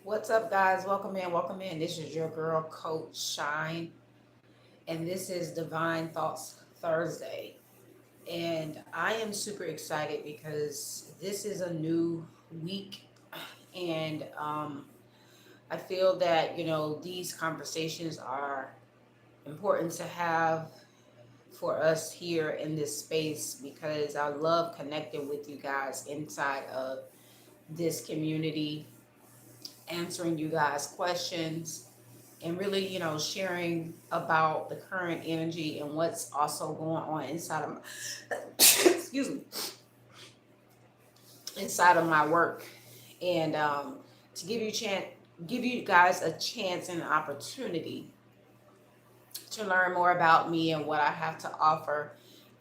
What's up, guys? Welcome in, welcome in. This is your girl, Coach Shine, and this is Divine Thoughts Thursday. And I am super excited because this is a new week, and I feel that these conversations are important to have for us here in this space because I love connecting with you guys inside of this community, answering you guys' questions and really, sharing about the current energy and what's also going on inside of my, excuse me, inside of my work, and to give you guys a chance and an opportunity to learn more about me and what I have to offer,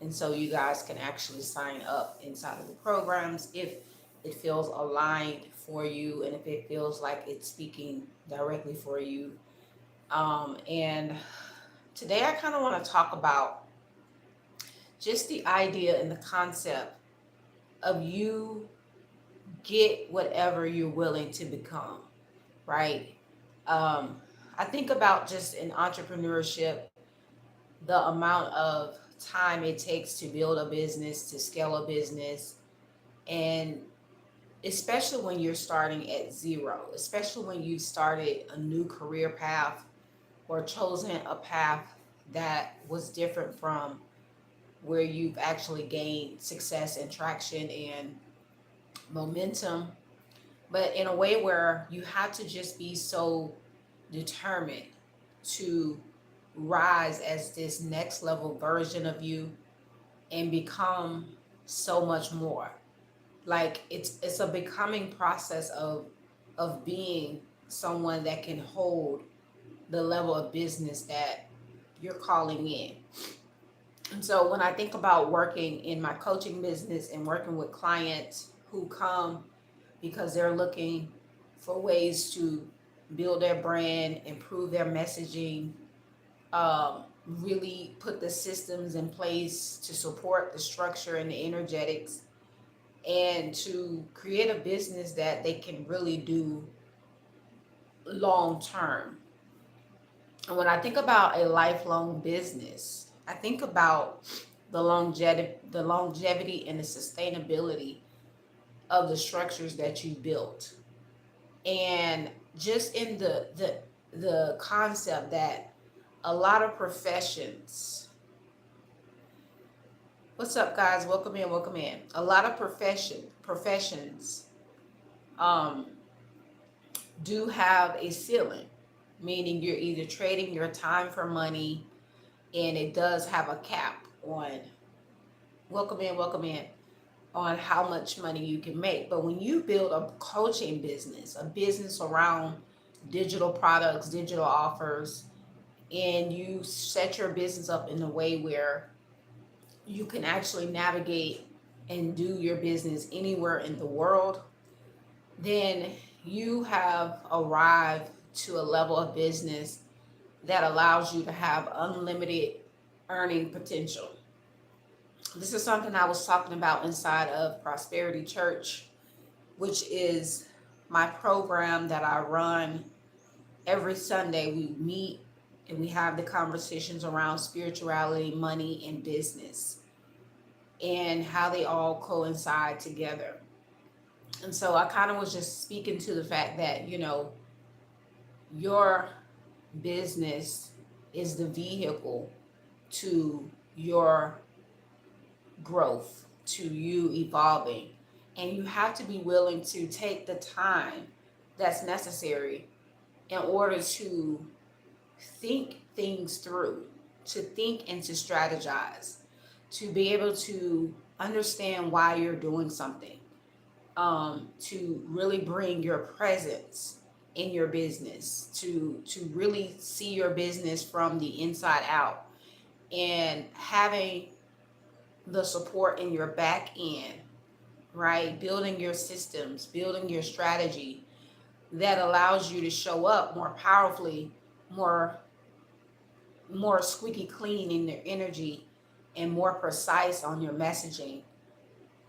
and so you guys can actually sign up inside of the programs if it feels aligned for you and if it feels like it's speaking directly for you. And today I kind of want to talk about just the idea and the concept of you get whatever you're willing to become, right? Um, I think about just in entrepreneurship, the amount of time it takes to build a business, to scale a business, and especially when you're starting at zero, especially when you started a new career path or chosen a path that was different from where you've actually gained success and traction and momentum, but in a way where you have to just be so determined to rise as this next level version of you and become so much more. Like it's a becoming process of being someone that can hold the level of business that you're calling in. And so when I think about working in my coaching business and working with clients who come because they're looking for ways to build their brand, improve their messaging, really put the systems in place to support the structure and the energetics, and to create a business that they can really do long term. And when I think about a lifelong business, I think about the longevity and the sustainability of the structures that you built. And just in the concept that a lot of professions, what's up guys? Welcome in, welcome in. A lot of professions um do have a ceiling, meaning you're either trading your time for money, and it does have a cap on, welcome in, on how much money you can make. But when you build a coaching business, a business around digital products, digital offers, and you set your business up in a way where you can actually navigate and do your business anywhere in the world, then you have arrived to a level of business that allows you to have unlimited earning potential. This is something I was talking about inside of Prosperity Church, which is my program that I run every Sunday. We meet and we have the conversations around spirituality, money, and business, and how they all coincide together. And so I kind of was just speaking to the fact that, your business is the vehicle to your growth, to you evolving. And you have to be willing to take the time that's necessary in order to think things through, to think and to strategize, to be able to understand why you're doing something, to really bring your presence in your business, to really see your business from the inside out, and having the support in your back end, right? Building your systems, building your strategy that allows you to show up more powerfully, more more squeaky clean in your energy, and more precise on your messaging,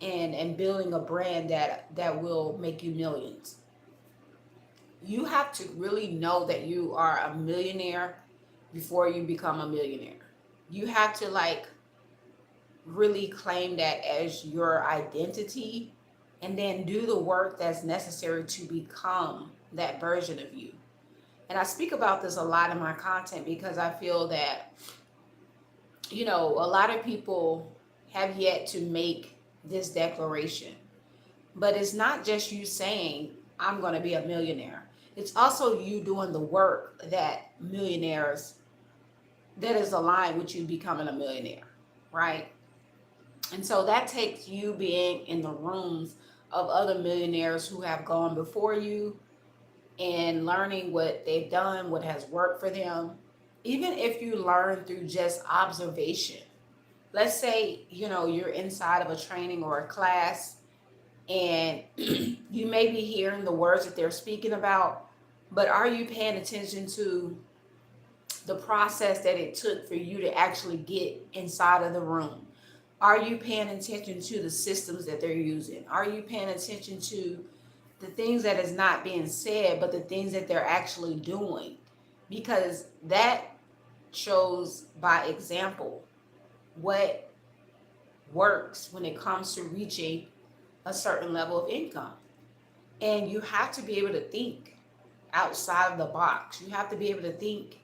and building a brand that will make you millions. you have to really know that you are a millionaire before you become a millionaire. You have to like really claim that as your identity and then do the work that's necessary to become that version of you. And I speak about this a lot in my content because I feel that, a lot of people have yet to make this declaration. But it's not just you saying, I'm going to be a millionaire. It's also you doing the work that millionaires, that is aligned with you becoming a millionaire, right? And so that takes you being in the rooms of other millionaires who have gone before you and learning what they've done, what has worked for them. Even if you learn through just observation, let's say, you're inside of a training or a class and you may be hearing the words that they're speaking about, but are you paying attention to the process that it took for you to actually get inside of the room? Are you paying attention to the systems that they're using? Are you paying attention to the things that is not being said, but the things that they're actually doing? Because that shows by example what works when it comes to reaching a certain level of income. And you have to be able to think outside of the box. You have to be able to think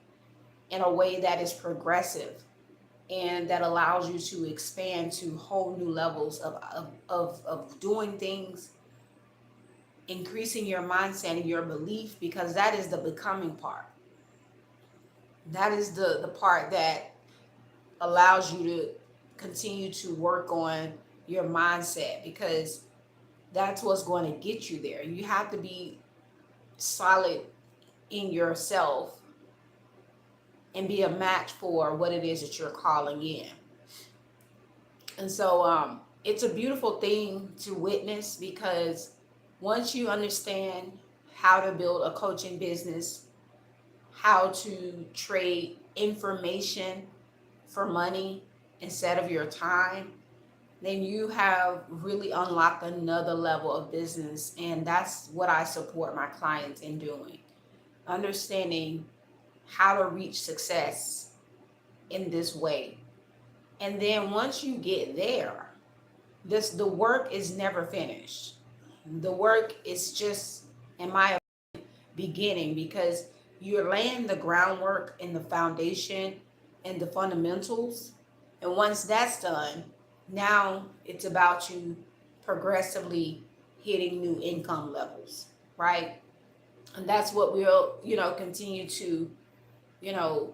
in a way that is progressive and that allows you to expand to whole new levels of doing things, increasing your mindset and your belief, because that is the becoming part. That is the part that allows you to continue to work on your mindset, because that's what's going to get you there. You have to be solid in yourself and be a match for what it is that you're calling in. And so it's a beautiful thing to witness, because once you understand how to build a coaching business, how to trade information for money instead of your time, then you have really unlocked another level of business. And that's what I support my clients in doing. Understanding how to reach success in this way. And then once you get there, the work is never finished. The work is just, in my beginning, because you're laying the groundwork and the foundation and the fundamentals. And once that's done, now it's about you progressively hitting new income levels, right? And that's what we'll, continue to, you know,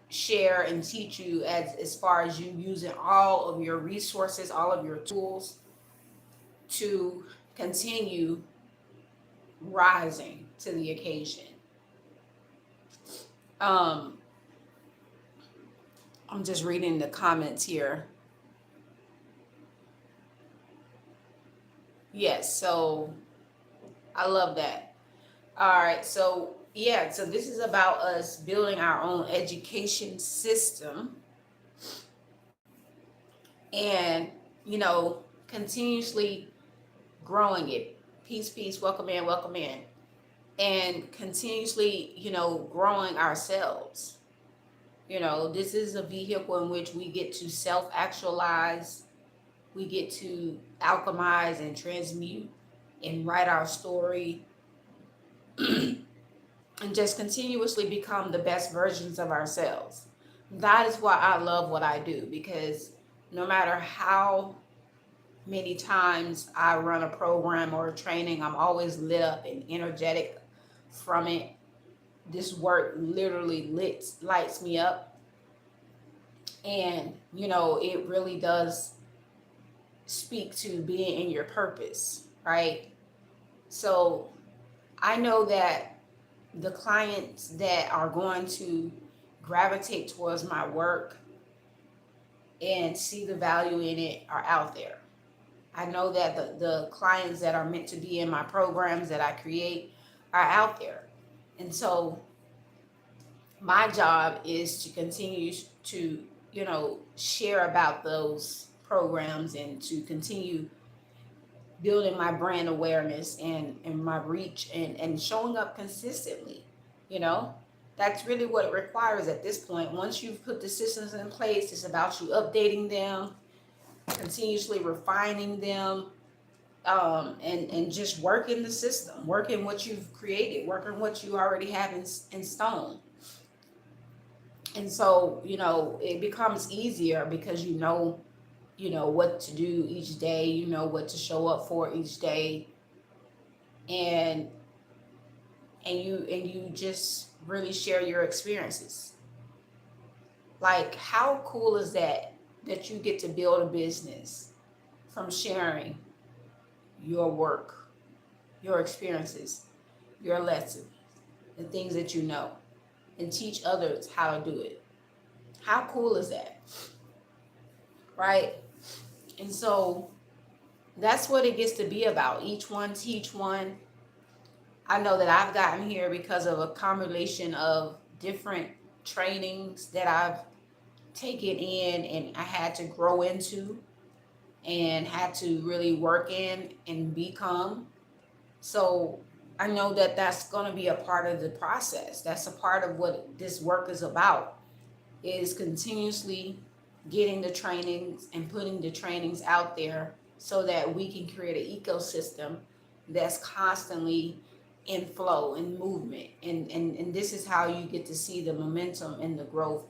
share and teach you as far as you using all of your resources, all of your tools to continue rising to the occasion. Um, I'm just reading the comments here. Yes, so I love that. All right, so yeah, so this is about us building our own education system and, continuously growing it. Peace, peace, welcome in, welcome in. And continuously, growing ourselves. This is a vehicle in which we get to self actualize, we get to alchemize and transmute and write our story and just continuously become the best versions of ourselves. That is why I love what I do, because no matter how many times I run a program or a training, I'm always lit up and energetic from it. This work literally lights me up. And, it really does speak to being in your purpose, right? So I know that the clients that are going to gravitate towards my work and see the value in it are out there. I know that the clients that are meant to be in my programs that I create are out there. And so my job is to continue to, share about those programs and to continue building my brand awareness and my reach and showing up consistently. You know, that's really what it requires at this point. Once you've put the systems in place, it's about you updating them, continuously refining them, and just working the system, working what you've created, working what you already have in stone. And so, it becomes easier because you know what to do each day, you know what to show up for each day, and and you just really share your experiences. Like, how cool is that you get to build a business from sharing your work, your experiences, your lessons, the things that you know, and teach others how to do it. How cool is that? Right? And so that's what it gets to be about. Each one teach one. I know that I've gotten here because of a combination of different trainings that I've taken in and I had to grow into and had to really work in and become. So I know that that's going to be a part of the process. That's a part of what this work is about, is continuously getting the trainings and putting the trainings out there so that we can create an ecosystem that's constantly in flow and movement. And this is how you get to see the momentum and the growth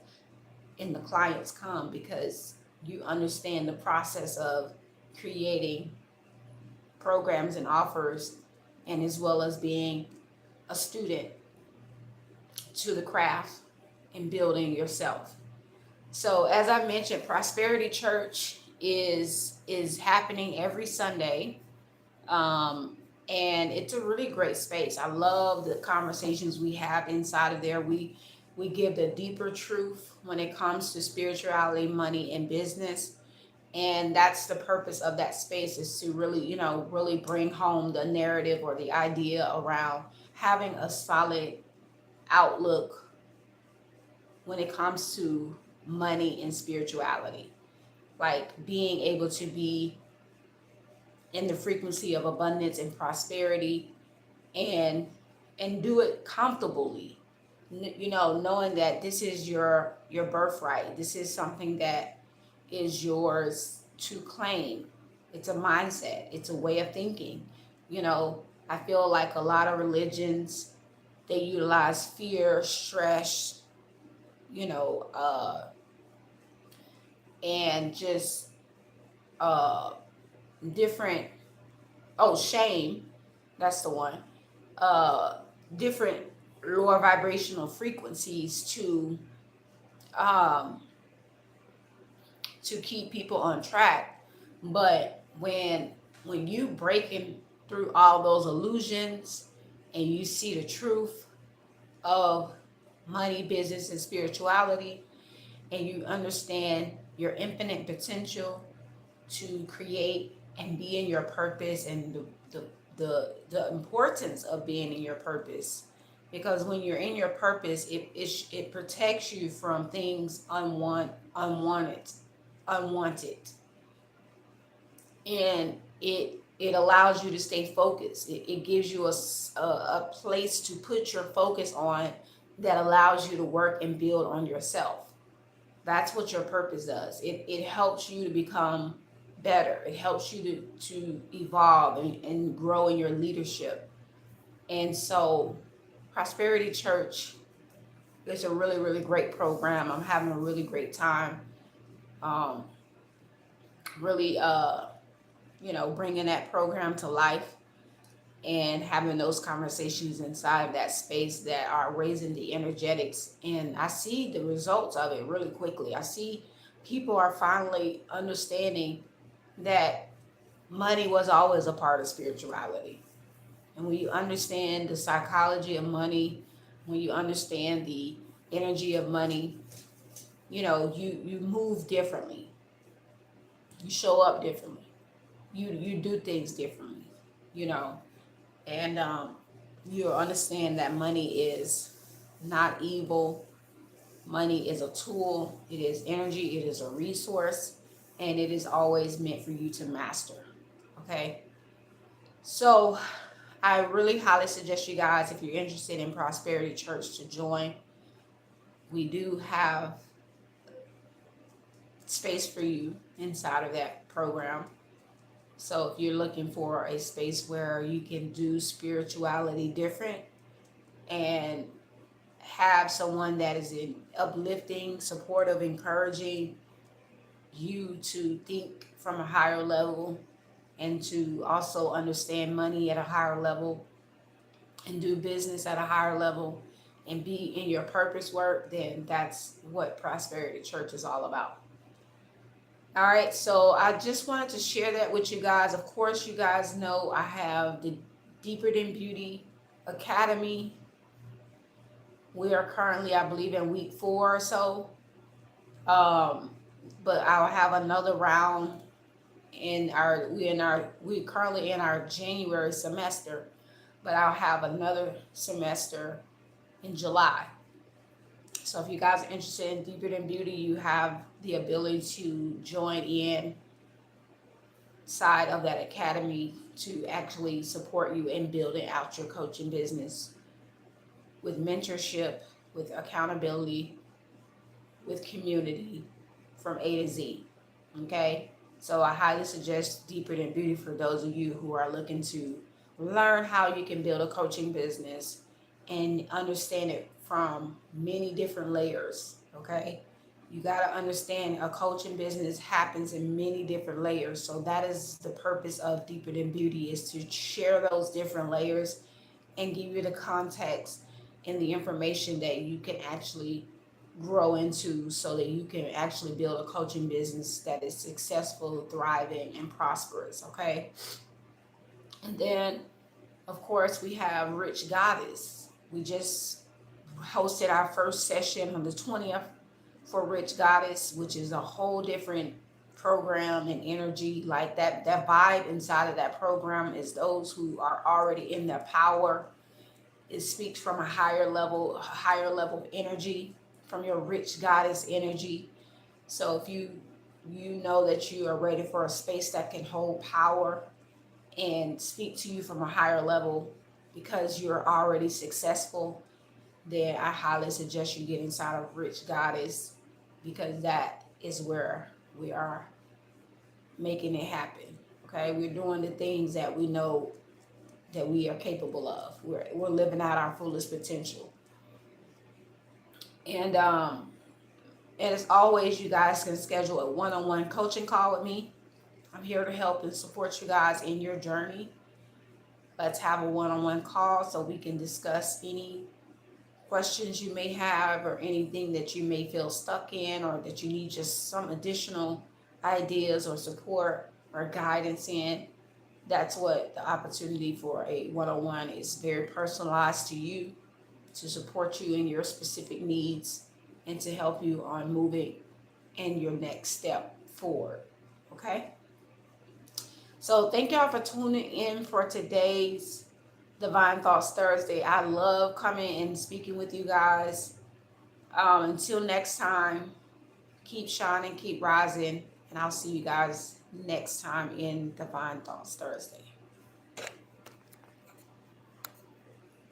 and the clients come, because you understand the process of creating programs and offers, and as well as being a student to the craft and building yourself. So as I mentioned, Prosperity Church is happening every Sunday. And it's a really great space. I love the conversations we have inside of there. We give the deeper truth when it comes to spirituality, money, and business. And that's the purpose of that space, is to really, really bring home the narrative or the idea around having a solid outlook when it comes to money and spirituality. Like being able to be in the frequency of abundance and prosperity, and do it comfortably. Knowing that this is your birthright. This is something that is yours to claim. It's a mindset. It's a way of thinking. I feel like a lot of religions, they utilize fear, stress, you know, uh, and just uh, different. Oh, shame. That's the one. Uh, Different lower vibrational frequencies um, to keep people on track. But when you breaking through all those illusions and you see the truth of money, business, and spirituality, and you understand your infinite potential to create and be in your purpose, and the importance of being in your purpose, because when you're in your purpose, it protects you from things unwanted, and it allows you to stay focused. It gives you a place to put your focus on, that allows you to work and build on yourself. That's what your purpose does. It helps you to become better. It helps you to evolve and grow in your leadership. And so Prosperity Church is a really, really great program. I'm having a really great time. Um, really, bringing that program to life and having those conversations inside of that space that are raising the energetics. And I see the results of it really quickly. I see people are finally understanding that money was always a part of spirituality. And when you understand the psychology of money, when you understand the energy of money, you move differently. You show up differently. You do things differently, you know. And you understand that money is not evil. Money is a tool. It is energy. It is a resource, and it is always meant for you to master. Okay. So I really highly suggest you guys, if you're interested in Prosperity Church, to join. We do have space for you inside of that program. So if you're looking for a space where you can do spirituality different and have someone that is in uplifting, supportive, encouraging you to think from a higher level and to also understand money at a higher level and do business at a higher level and be in your purpose work, then that's what Prosperity Church is all about. All right, so I just wanted to share that with you guys. Of course, you guys know I have the Deeper Than Beauty Academy. We are currently, I believe, in week 4 or so. Um, but I'll have another round we currently in our January semester, but I'll have another semester in July. So if you guys are interested in Deeper Than Beauty, you have the ability to join in side of that academy to actually support you in building out your coaching business with mentorship, with accountability, with community from A to Z. Okay? So I highly suggest Deeper Than Beauty for those of you who are looking to learn how you can build a coaching business and understand it from many different layers. Okay? You got to understand a coaching business happens in many different layers. So that is the purpose of Deeper Than Beauty, is to share those different layers and give you the context and the information that you can actually grow into so that you can actually build a coaching business that is successful, thriving, and prosperous. Okay. And then, of course, we have Rich Goddess. We just hosted our first session on the 20th for Rich Goddess, which is a whole different program and energy. Like that vibe inside of that program is those who are already in their power. It speaks from a higher level of energy, from your Rich Goddess energy. So if you know that you are ready for a space that can hold power and speak to you from a higher level because you're already successful, then I highly suggest you get inside of Rich Goddess, because that is where we are making it happen. Okay, we're doing the things that we know that we are capable of. We're living out our fullest potential. And as always, you guys can schedule a one-on-one coaching call with me. I'm here to help and support you guys in your journey. Let's have a one-on-one call so we can discuss any questions you may have or anything that you may feel stuck in, or that you need just some additional ideas or support or guidance in. That's what the opportunity for a one-on-one is, very personalized to you, to support you in your specific needs and to help you on moving in your next step forward. Okay? So thank y'all for tuning in for today's Divine Thoughts Thursday. I love coming and speaking with you guys. Until next time, keep shining, keep rising, and I'll see you guys next time in Divine Thoughts Thursday.